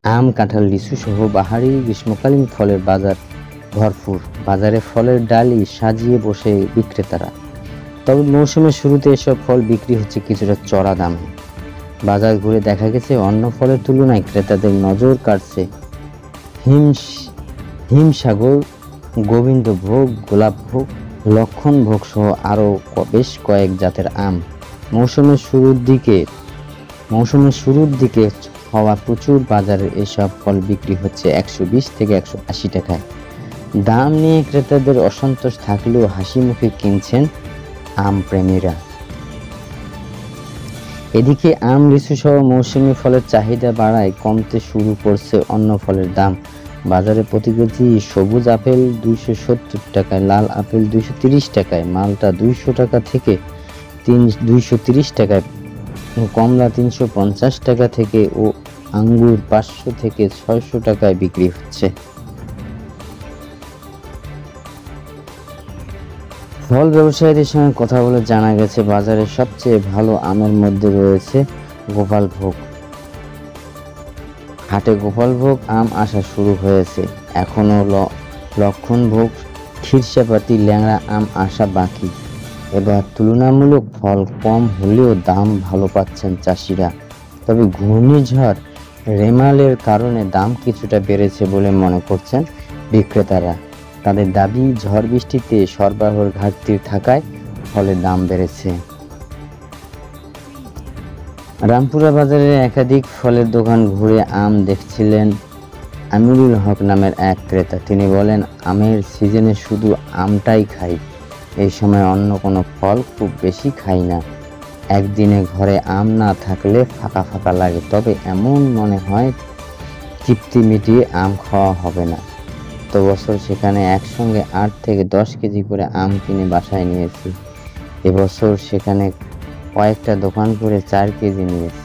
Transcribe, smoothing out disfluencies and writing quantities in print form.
আম, কাঁঠাল, লিচু সহ বাহারি গ্রীষ্মকালীন ফলের বাজার ভরপুর। বাজারে ফলের ডালি সাজিয়ে বসে বিক্রেতারা। তবে মৌসুমের শুরুতে এসব ফল বিক্রি হচ্ছে কিছুটা চড়া দামে। বাজার ঘুরে দেখা গেছে অন্য ফলের তুলনায় ক্রেতাদের নজর কাড়ছে হিমসাগর, গোবিন্দভোগ, গোলাপভোগ, লক্ষণভোগ সহ আরও বেশ কয়েক জাতের আম। মৌসুমের শুরুর দিকে হওয়া প্রচুর বাজারে এসব ফল বিক্রি হচ্ছে 120 থেকে 180 টাকায়। দাম নিয়ে ক্রেতাদের অসন্তোষ থাকলেও হাসি মুখে কিনছেন আম প্রেমীরা। এদিকে আম, লিচু সহ মৌসুমী ফলের চাহিদা বাড়ায় কমতে শুরু করছে অন্য ফলের দাম। বাজারে প্রতি কেজি সবুজ আপেল 270 টাকায়, লাল আপেল 230 টাকায়, মালটা 200 টাকা থেকে 230 টাকায়, কমলা 350 টাকা থেকে ও আঙ্গুর 500 থেকে 600 টাকায় বিক্রি হচ্ছে। ফল ব্যবসায়ীদের সঙ্গে কথা বলে জানা গেছে বাজারে সবচেয়ে ভালো আমের মধ্যে রয়েছে গোপালভোগ। হাটে গোপালভোগ আম আসা শুরু হয়েছে, এখনো লক্ষণভোগ, ক্ষীরসাপাতি, ল্যাংড়া আম আসা বাকি। এবার তুলনামূলক ফল কম হলেও দাম ভালো পাচ্ছেন চাষিরা। তবে ঘূর্ণিঝড় রেমালের কারণে দাম কিছুটা বেড়েছে বলে মনে করছেন বিক্রেতারা। তাদের দাবি, ঝড় বৃষ্টিতে সরবরাহের ঘাটতি থাকায় ফলের দাম বেড়েছে। রামপুরা বাজারে একাধিক ফলের দোকান ঘুরে আম দেখছিলেন আমিরুল হক নামের এক ক্রেতা। তিনি বলেন, আমের সিজনে শুধু আমটাই খাই, এই সময় অন্য কোনো ফল খুব বেশি খাই না। একদিনে ঘরে আম না থাকলে ফাঁকা ফাঁকা লাগে, তবে এমন মনে হয় তৃপ্তি মিটিয়ে আম খাওয়া হবে না। তো বছর সেখানে একসঙ্গে 8 থেকে 10 কেজি করে আম কিনে বাসায় নিয়েছি। এবছর সেখানে কয়েকটা দোকান করে 4 কেজি নিয়েছি।